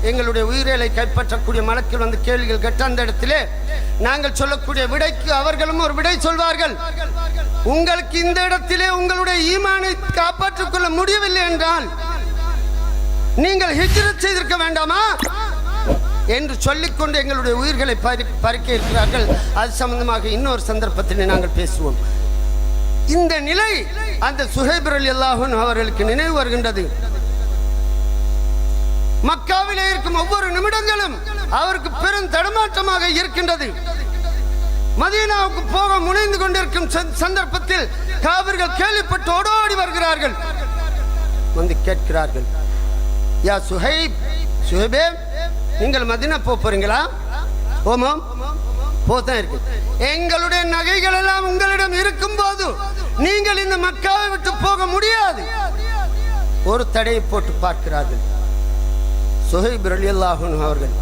எங்களுடைய உயிரை கைப்பற்றக்கூடிய மலக்கில் வந்து கேள்விகள் கேட்ட அந்த இடத்திலே நாங்கள் சொல்லக்கூடிய விடைக்கு அவர்களும் ஒரு விடை சொல்வார்கள். உங்களுக்கு இந்த இடத்திலே உங்களுடைய ஈமானை காப்பாற்றிக் கொள்ள முடியவில்லை என்றால் நீங்கள் ஹிஜ்ரத் செய்திருக்க வேண்டாமா என்று சொல்லிக்கொண்டு எங்களுடைய உயிர்களை பறிக்க இருக்கிறார்கள். அது சம்பந்தமாக இன்னொரு சந்தர்ப்பத்தில் நாங்கள் பேசுவோம். இந்த நிலை அந்த சுஹைப் ரலியல்லாஹு அன்ஹு அவர்களுக்கு நினைவு வருகின்றது. மக்காவிலே இருக்கும் ஒவ்வொரு நிமிடங்களும் அவருக்கு பெரும் தடுமாற்றமாக இருக்கின்றது. மதீனாவுக்கு போக முனைந்து கொண்டிருக்கும் சந்தர்ப்பத்தில் காவிர்கள் கேள்விப்பட்டு ஓடோடி வருகிறார்கள். வந்து கேட்கிறார்கள், யா சுஹைப், சுஹைபே, நீங்கள் மதீனா போறீங்களா? ஓமாம், போதான் இருக்கு. எங்களுடைய நகைகள் எல்லாம் உங்களிடம் இருக்கும் போது நீங்கள் இந்த மக்காவை விட்டு போக முடியாது. ஒரு தடையை போட்டு பார்க்கிறார்கள். சுஹைப் ரலியல்லாஹு அன்ஹு அவர்கள்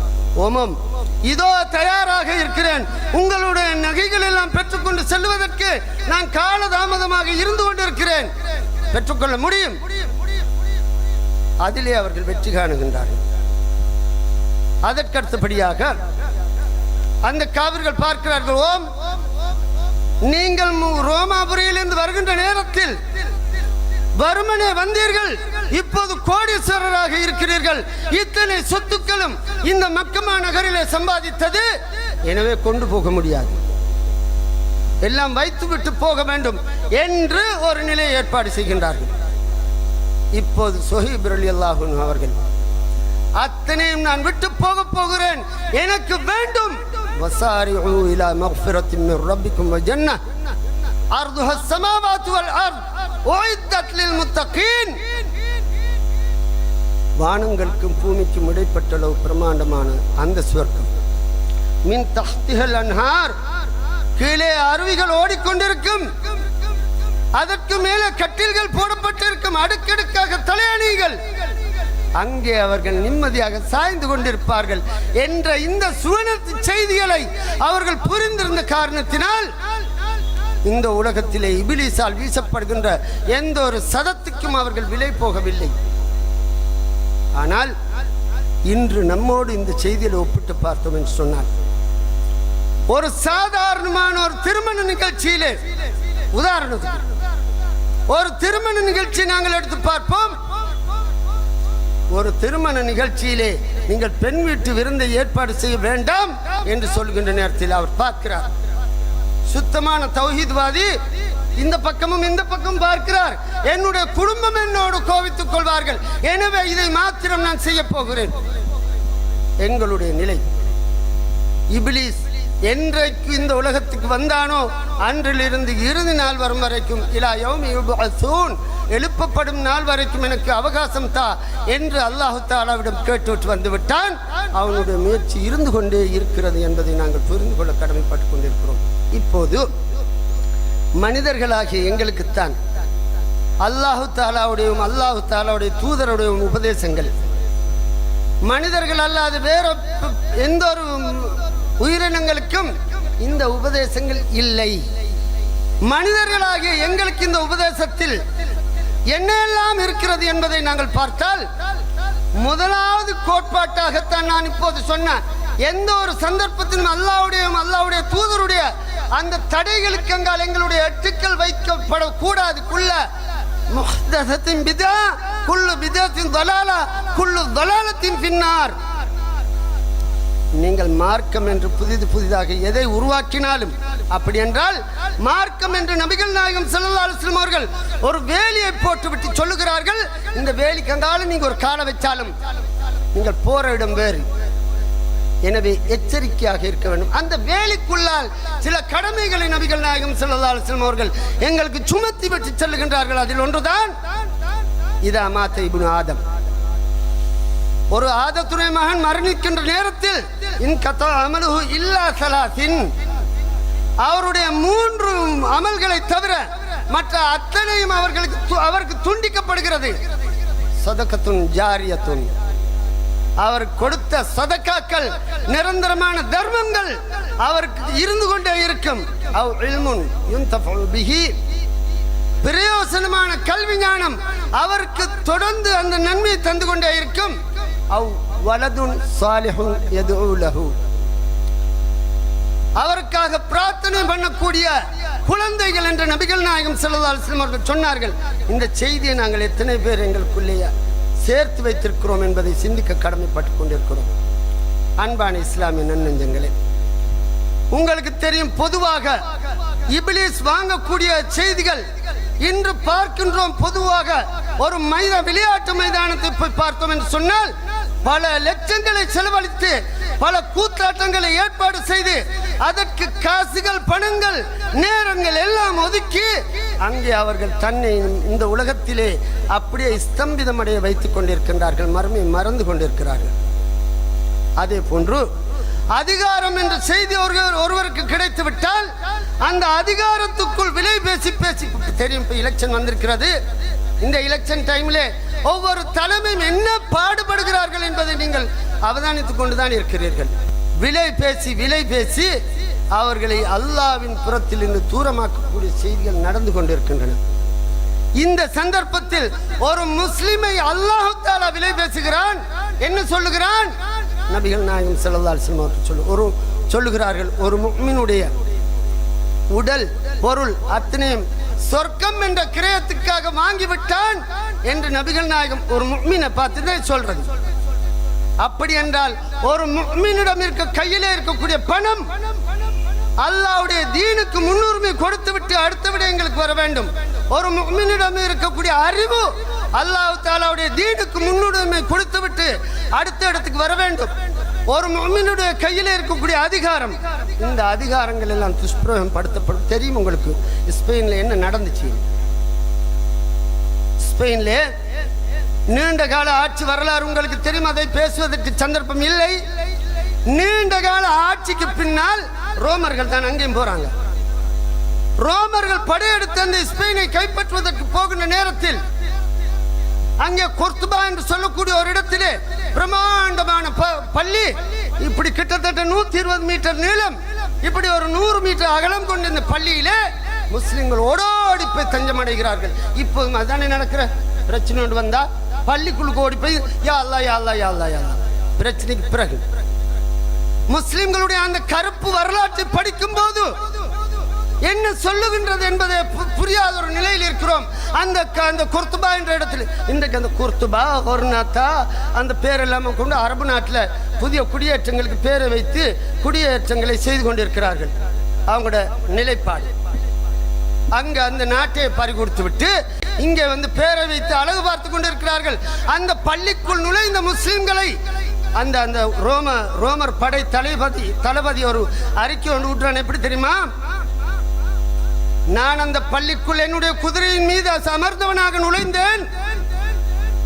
ஓமம் இதோ தயாராக இருக்கிறேன், உங்களுடைய நகைகள் எல்லாம் பெற்றுக்கொண்டு செல்வதற்கு நான் காலதாமதமாக இருந்து கொண்டிருக்கிறேன், பெற்றுக்கொள்ள முடியும். அதிலே அவர்கள் வெற்றி காணுகின்றார்கள். அதற்கடுத்தபடியாக அந்த காவிர்கள் பார்க்கிறார்கள், ஓம் நீங்கள் ரோமாபுரியிலிருந்து வருகின்ற நேரத்தில் வருமனே வந்தீர்கள், இப்போது கோடீஸ்வரராக இருக்கிறீர்கள், இத்தனை சொத்துக்களும் இந்த மக்கமா நகரிலே சம்பாதித்தது, எனவே கொண்டு போக முடியாது, எல்லாம் வைத்துவிட்டு போக வேண்டும் என்று ஒரு நிலையை ஏற்பாடு செய்கின்றார்கள். இப்போது சுஹைப் ரலியல்லாஹு அன்ஹு அவர்கள் அத்தனையும் நான் விட்டு போக போகிறேன், எனக்கு வேண்டும். வஸாரிஉ இலா மக்ஃபிரத்தின் மின் ரப்பிக்கும் வ ஜன்னah அர்துஹா ஸமாவாத்து வல் அர்த் உஇத்தத் லில் முத்தகீன். வானங்களுக்கும் பூமிக்கும் இடைப்பட்ட அளவு பிரமாண்டமான அந்த சுவர்க்கம். மின் தஹ்திஹல் அன்ஹார், கீழே அருவிகள் ஓடிக்கொண்டிருக்கும், அதற்கு மேலே கட்டில்கள் போடப்பட்டிருக்கும், அடுக்கடுக்காக தலையணிகள், அங்கே அவர்கள் நிம்மதியாக சாய்ந்து கொண்டிருப்பார்கள் என்ற இந்த சுவனத்து செய்திகளை அவர்கள் புரிந்திருந்த காரணத்தினால் இந்த உலகத்திலே இபிலிஸால் வீசப்படுகின்ற எந்த ஒரு சதத்துக்கும் அவர்கள் விலை போகவில்லை. ஆனால் இன்று நம்மோடு இந்த செய்தியில் ஒப்பிட்டு பார்த்தோம் என்று சொன்னார், ஒரு சாதாரணமான ஒரு திருமண நிகழ்ச்சியிலே, உதாரணத்துக்கு ஒரு திருமண நிகழ்ச்சி நாங்கள் எடுத்து பார்ப்போம். ஒரு திருமண நிகழ்ச்சியிலே நீங்கள் பெண் வீட்டு விருந்தை ஏற்பாடு செய்ய வேண்டாம் என்று சொல்கின்ற நேரத்தில் அவர் பார்க்கிறார், சுத்தமான தௌஹீத்வாதி இந்த பக்கமும் இந்த பக்கம் பார்க்கிறார், என்னுடைய குடும்பம் என்னோடு கோபித்துக் கொள்வார்கள், எனவே இதை மாத்திரம் நான் செய்ய போகிறேன். எங்களுடைய நிலை, இப்லீஸ் என்றைக்கு இந்த உலகத்துக்கு வந்தானோ அன்றிலிருந்து இறுதி நாள் வரும் வரைக்கும், இலா யௌமி யுபஅஸூன், எழுப்பப்படும் நாள் வரைக்கும் எனக்கு அவகாசம் தா என்று அல்லாஹு தஆலாவிடம் கேட்டுவிட்டு வந்து விட்டான். அவனுடைய முயற்சி இருந்து கொண்டே இருக்கிறது என்பதை நாங்கள் புரிந்து கொள்ள கடமைப்பட்டு கொண்டிருக்கிறோம். இப்போது மனிதர்களாகிய எங்களுக்குத்தான் அல்லாஹு தஆலாவுடையும் அல்லாஹு தஆலாவுடைய தூதருடைய உபதேசங்கள், மனிதர்கள் அல்லாது வேற எந்த ஒரு உயிரினங்களுக்கும் இந்த உபதேசங்கள் இல்லை. மனிதர்களாகிய எங்களுக்கு இந்த உபதேசத்தில் என்னெல்லாம் இருக்கிறது என்பதை நாங்கள் பார்த்தால், முதலாவது கோட்பாட்டாகத்தான் நான் இப்போது சொன்னேன், எந்த ஒரு சந்தர்ப்பத்திலும் அல்லாஹ்வுடைய தூதருடைய அந்த தடைகளுக்கு அங்கால் எங்களுடைய எட்டுக்கள் வைக்கப்படக்கூடாது. குல்ல முஹ்தஸத்தின் பிதா, குல்லு பிதத்தின் தலாலா, குல்லு தலாலத்தின் பின்னார். நீங்கள் மார்க்கம் என்று புதிதாக எதை உருவாக்கினாலும், அப்படி என்றால் மார்க்கம் என்று நபிகள் நாயகம் ஸல்லல்லாஹு அலைஹி வஸல்லம் அவர்கள் ஒரு வேலியை போட்டுவிட்டு சொல்லுகிறார்கள், இந்த வேலிக்கு அங்காலும் நீங்க ஒரு காலை வச்சாலும் நீங்கள் போற இடம் வேறு, எனவே எச்சரிக்கையாக இருக்க வேண்டும். அந்த வேலிக்குள்ளால் சில கடமைகளை நபிகள் நாயகம் ஸல்லல்லாஹு அலைஹி வஸல்லம் அவர்கள் எங்களுக்கு சுமத்தி விட்டு செல்லுகின்றார்கள். அதில் ஒன்றுதான் இதா மாத இப்னு ஆதம், ஒரு ஆதத்துடைய மகன் மரணிக்கின்ற நேரத்தில் இன் கதா அமலுஹு இல்லா ஸலாசின், அவருடைய 3 அமல்களை தவிர மற்ற அத்தனையும் அவருக்கு துண்டிக்கப்படுகிறது. சதகத்துன் ஜாரியத்துன், அவர் கொடுத்த சதகாக்கள், நிரந்தரமான தர்மங்கள் அவருக்கு இருந்து கொண்டே இருக்கும். அவ் இல்முன் யுன்தஃபு பிஹி, பிரயோசனமான கல்வி ஞானம் அவருக்கு தொடர்ந்து அந்த நன்மையை தந்து கொண்டே இருக்கும். அவ் வலதுன் சாலிஹுன் யதுஉ லஹு, அவருக்காக பிரார்த்தனை பண்ணக்கூடிய குழந்தைகள் என்று நபிகள் நாயகம் ஸல்லல்லாஹு அலைஹி வஸல்லம் அவர்கள் சொன்னார்கள். இந்த செய்தியை நாங்கள் எத்தனை பேர் எங்களுக்குள்ளேயே சேர்த்து வைத்திருக்கிறோம் என்பதை சிந்திக்க கடமைப்பட்டு கொண்டிருக்கிறோம். அன்பான இஸ்லாமிய நன்னெஞ்சங்களே, உங்களுக்கு தெரியும், பொதுவாக இப்லீஸ் வாங்கக்கூடிய செய்திகள் இன்று பார்க்கின்றோம். பொதுவாக ஒரு விளையாட்டு மைதானத்தை போய் பார்த்தோம் என்று சொன்னால், பல லட்சங்களை செலவழித்து பல கூத்தாட்டங்களை ஏற்பாடு செய்து அதற்கு காசுகள், பணங்கள், நேரங்கள் எல்லாம் ஒதுக்கி அங்கே அவர்கள் தன்னை இந்த உலகத்திலே அப்படியே ஸ்தம்பிதமடைய வைத்துக் கொண்டிருக்கின்றார்கள், மறந்து கொண்டிருக்கிறார்கள். அதே போன்று அதிகாரம் என்ற செய்தி ஒருவருக்கு கிடைத்து விட்டால் அந்த அதிகாரத்துக்குள் விலை பேசி தெரியும். இப்ப எலெக்ஷன் வந்திருக்கிறது, இந்த எலெக்ஷன் டைம்ல ஒவ்வொரு தலைமையும் என்ன பாடுபடுகிறார்கள் என்பதை நீங்கள் அவதானித்துக் கொண்டுதான் இருக்கிறீர்கள். விலை பேசி அவர்களை அல்லாஹ்வின் புறத்தில் இருந்து தூரமாக்கக்கூடிய செய்திகள் நடந்து கொண்டிருக்கின்றன. இந்த சந்தர்ப்பத்தில் ஒரு முஸ்லிமை அல்லாஹ் தஆலா விலை பேசுகிறான். என்ன சொல்லுகிறான்? நபிகள் நாயகம் ஸல்லல்லாஹு அலைஹி வஸல்லம் சொல்லுகிறார்கள், ஒரு முஃமினுடைய உடல் பொருள் அத்தனையும் சொர்க்கம் என்ற கிரயத்துக்காக வாங்கிவிட்டான் என்று நபிகள் நாயகம் ஒரு முஃமினை பார்த்து சொல்றது. அப்படி என்றால் ஒரு முஃமினிடம் கையிலே இருக்கக்கூடிய பணம் அல்லாஹ்வுடைய தீனுக்கு முன்னுரிமை கொடுத்து விட்டு அடுத்த விடயங்களுக்கு வர வேண்டும். ஒரு முஃமினிடம் இருக்கக்கூடிய அறிவு அல்லாஹ் தஆலாவுடைய தீனுக்கு முன்னுரிமை கொடுத்து விட்டு அடுத்த இடத்துக்கு வர வேண்டும். ஒரு முஃமினுடைய கையில் இருக்கக்கூடிய அதிகாரம், இந்த அதிகாரங்கள் எல்லாம் துஷ்பிரயோகம் படுத்தப்படும். தெரியும் உங்களுக்கு ஸ்பெயின்ல என்ன நடந்துச்சு? ஸ்பெயின்ல நீண்ட கால ஆட்சி வரலாறு உங்களுக்கு தெரியும். அதை பேசுவதற்கு சந்தர்ப்பம் இல்லை. நீண்ட கால ஆட்சிக்கு பின்னால் ரோமர்கள் தான் அங்கேயும் போறாங்க. ரோமர்கள் படையெடுத்து அந்த ஸ்பெயினை கைப்பற்றுவதற்கு போகின்ற நேரத்தில் அங்கே கொர்துபா என்று சொல்லக்கூடிய ஒரு இடத்திலே பிரமாண்டமான பள்ளி, இப்படி கிட்டத்தட்ட 120 மீட்டர் நீளம், இப்படி ஒரு 100 மீட்டர் அகலம் கொண்ட இந்த பள்ளியிலே முஸ்லிம்கள் ஓடோடி போய் தஞ்சம் அடைகிறார்கள். இப்போதும் அதானே நடக்கிற பிரச்சனை ஒன்று வந்தா பள்ளிக்குள்ளுக்கு ஓடி போய் யா அல்லாஹ் யா அல்லாஹ் யா அல்லாஹ் யா அல்லாஹ். பிரச்சனைக்கு பிறகு முஸ்லிம்களுடைய அந்த கருப்பு வரலாற்றை படிக்கும் போது என்ன சொல்லுகின்றது என்பதை புரியாத ஒரு நிலையில் இருக்கிறோம். அந்த குர்துபா என்ற இடத்துல இன்றைக்கு அந்த குர்துபா ஹொர்னாத்தா அந்த பேரெல்லாம் கொண்டு அரபு நாட்டில் புதிய குடியேற்றங்களுக்கு பேரை வைத்து குடியேற்றங்களை செய்து கொண்டிருக்கிறார்கள். அவங்களோட நிலைப்பாடு அங்க அந்த நாட்டை பறிகொடுத்து விட்டு இங்கே பேரை வைத்து அழகு பார்த்து கொண்டிருக்கிறார்கள். அந்த பள்ளிக்குள் நுழைந்த முஸ்லிம்களை அந்த அந்த ரோமர் படை தளபதி ஒரு அறிக்கை ஒன்று விட்டுறான். எப்படி தெரியுமா? நான் அந்த பள்ளிக்குள் என்னுடைய குதிரையின் மீது அமர்ந்தவனாக நுழைந்தேன்.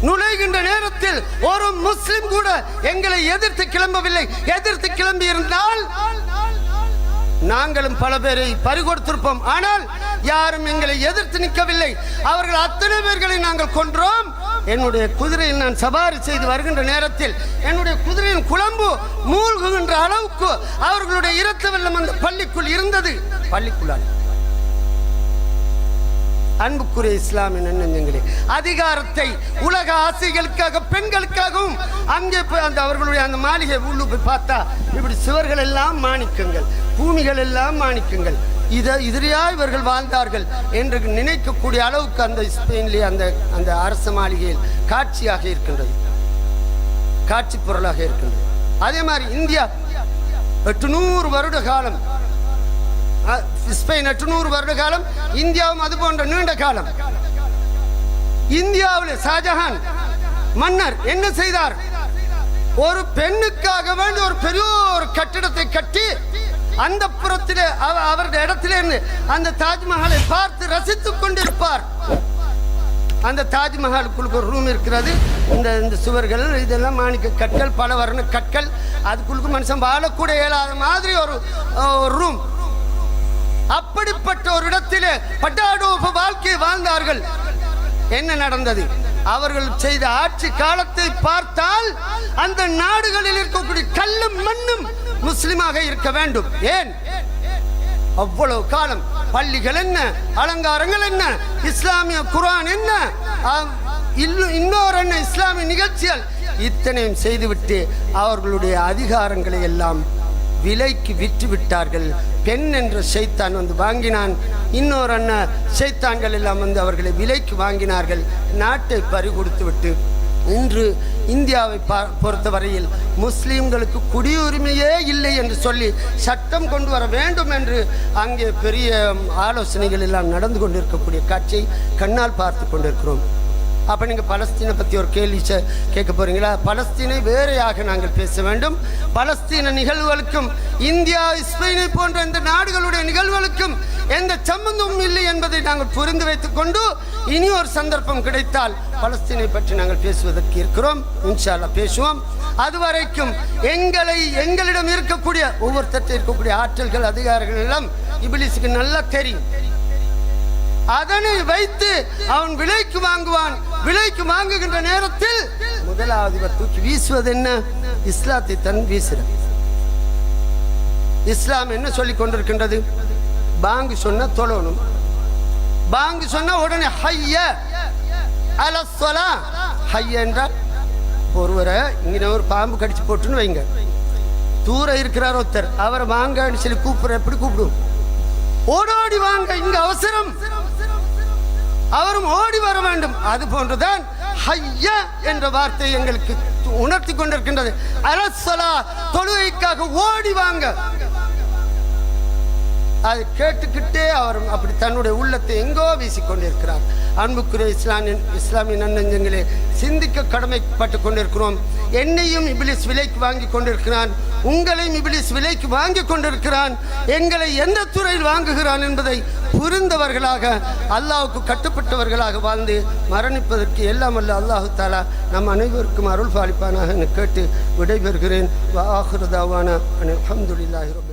நுழைகின்ற நேரத்தில் ஒரு முஸ்லிம் கூட எங்களை எதிர்த்து கிளம்பவில்லை. எதிர்த்து கிளம்பி இருந்தால் நாங்களும் பல பேரை பறிகொடுத்திருப்போம். ஆனால் யாரும் எங்களை எதிர்த்து நிற்கவில்லை. அவர்கள் அத்தனை பேர்களை நாங்கள் கொன்றோம். என்னுடைய குதிரையில் நான் சவாரி செய்து வருகின்ற நேரத்தில் என்னுடைய குதிரையின் குழம்பு மூழ்குகின்ற அளவுக்கு அவர்களுடைய இரத்த வெள்ளம் அந்த பள்ளிக்குள் இருந்தது. பள்ளிக்குள்ளால் அன்புக்குரிய இஸ்லாமிய நெஞ்சங்களே, அதிகாரத்தை உலக ஆசைகளுக்காக பெண்களுக்காகவும் அங்கே அந்த அவர்களுடைய அந்த மாளிகை உள்ளு போய் பார்த்தா இப்படி சுவர்கள் எல்லாம் மாணிக்கங்கள், பூமிகள் எல்லாம் மாணிக்கங்கள், இதரையா இவர்கள் வாழ்ந்தார்கள் என்று நினைக்கக்கூடிய அளவுக்கு அந்த ஸ்பெயின்லே அந்த அந்த அரச மாளிகையில் காட்சியாக இருக்கின்றது, காட்சி பொருளாக இருக்கின்றது. அதே மாதிரி இந்தியா 800 வருட காலம், ஸ்பெயின் 800 வருட காலம், இந்தியாவும் அது போன்ற நீண்ட காலம். இந்தியாவில் ஷாஜஹான் மன்னர் என்ன செய்தார்? ஒரு பெண்ணுக்காக வேண்டி ஒரு பெரிய ஒரு கட்டிடத்தை கட்டி அந்த புறத்திலே அவருடைய இடத்திலே அந்த தாஜ்மஹாலை பார்த்து ரசித்துக் கொண்டிருப்பார். அந்த தாஜ்மஹாலுக்குள்ள ஒரு ரூம் இருக்கிறது. இந்த சுவர்கள் இதெல்லாம் மாணிக்க கற்கள், பல வர்ண கற்கள், அதுக்குள்ளுக்கு மனுஷன் வாழக்கூட இயலாத மாதிரி ஒரு ரூம். அப்படிப்பட்ட ஒரு இடத்திலே பட்டாடோப வாழ்க்கையை வாழ்ந்தார்கள். என்ன நடந்தது? அவர்கள் செய்த ஆட்சி காலத்தை பார்த்தால் அந்த நாடுகளில் இருக்கக்கூடிய கல்லும் மண்ணும் முஸ்லிமாக இருக்க வேண்டும். ஏன் அவ்வளவு காலம் பள்ளிகள் என்ன, அலங்காரங்கள் என்ன, இஸ்லாமிய குர்ஆன் என்ன, இன்னொரு என்ன இஸ்லாமிய நிகழ்ச்சிகள், இத்தனையும் செய்துவிட்டு அவர்களுடைய அதிகாரங்களை எல்லாம் விலைக்கு விற்று விட்டார்கள். பெண் என்ற ஷைத்தான் வாங்கினான். இன்னொரு அண்ணன் ஷைத்தான்கள் எல்லாம் அவர்களை விலைக்கு வாங்கினார்கள். நாட்டை பறிகொடுத்து விட்டு இன்று இந்தியாவை பொறுத்தவரையில் முஸ்லீம்களுக்கு குடியுரிமையே இல்லை என்று சொல்லி சட்டம் கொண்டு வர வேண்டும் என்று அங்கே பெரிய ஆலோசனைகள் எல்லாம் நடந்து கொண்டிருக்கக்கூடிய காட்சியை கண்ணால் பார்த்து கொண்டிருக்கிறோம். அப்போ நீங்கள் பலஸ்தீனை பற்றி ஒரு கேள்வி கேட்க போகிறீங்களா? பலஸ்தீனை வேறையாக நாங்கள் பேச வேண்டும். பலஸ்தீன நிகழ்வுகளுக்கும் இந்தியா, ஸ்பெயினை போன்ற இந்த நாடுகளுடைய நிகழ்வுகளுக்கும் எந்த சம்பந்தமும் இல்லை என்பதை நாங்கள் புரிந்து வைத்துக் கொண்டு இனி ஒரு சந்தர்ப்பம் கிடைத்தால் பலஸ்தீனை பற்றி நாங்கள் பேசுவதற்கு இருக்கிறோம். இன்ஷா அல்லாஹ் பேசுவோம். அதுவரைக்கும் எங்களிடம் இருக்கக்கூடிய ஒவ்வொருத்தர் இருக்கக்கூடிய ஆற்றல்கள், அதிகாரிகள் எல்லாம் இப்லீஸுக்கு நல்லா தெரியும். அதனை வைத்து அவன் விலைக்கு வாங்குவான். விலைக்கு வாங்குகின்ற நேரத்தில் முதலாவது இவர் தூக்கி வீசுவது என்ன? இஸ்லாத்தை தன் வீசுற. இஸ்லாம் என்ன சொல்லிக் கொண்டிருக்கின்றது? பாங்கு சொன்ன தொழணும், பாங்கு சொன்ன உடனே ஹய்ய அலஸ்ஸலா. ஹய்ய என்றால் ஒருவரை இங்கே ஒரு பாம்பு கடிச்சு போட்டுன்னு வைங்க, தூரம் இருக்கிறார் ஒருத்தர், அவரை வாங்கன்னு சொல்லி கூப்பிடுற, எப்படி கூப்பிடும்? ஓடோடி வாங்க, இங்க அவசரம், அவரும் ஓடி வர வேண்டும். அது போன்றுதான் ஹய்ய என்ற வார்த்தை எங்களுக்கு உணர்த்தி கொண்டிருக்கின்றது. அலஸ்ஸலா, தொழுகைக்காக ஓடி வாங்க. அது கேட்டுக்கிட்டே அவர் அப்படி தன்னுடைய உள்ளத்தை எங்கோ வீசிக்கொண்டிருக்கிறார். அன்புக்குரிய இஸ்லாமிய நன்னெஞ்சங்களே, சிந்திக்க கடமைப்பட்டு கொண்டிருக்கிறோம். என்னையும் இபிலிஸ் விலைக்கு வாங்கி கொண்டிருக்கிறான், உங்களையும் இபிலிஸ் விலைக்கு வாங்கி கொண்டிருக்கிறான். எங்களை எந்த துறையில் வாங்குகிறான் என்பதை புரிந்தவர்களாக, அல்லாஹ்வுக்கு கட்டுப்பட்டவர்களாக வாழ்ந்து மரணிப்பதற்கு எல்லாம் அல்ல அல்லாஹு தாலா நம் அனைவருக்கும் அருள் பாலிப்பானாக என கேட்டு விடைபெறுகிறேன். வ ஆகிரு தாவானா அல்ஹம்துலில்லாஹி ரப்பில்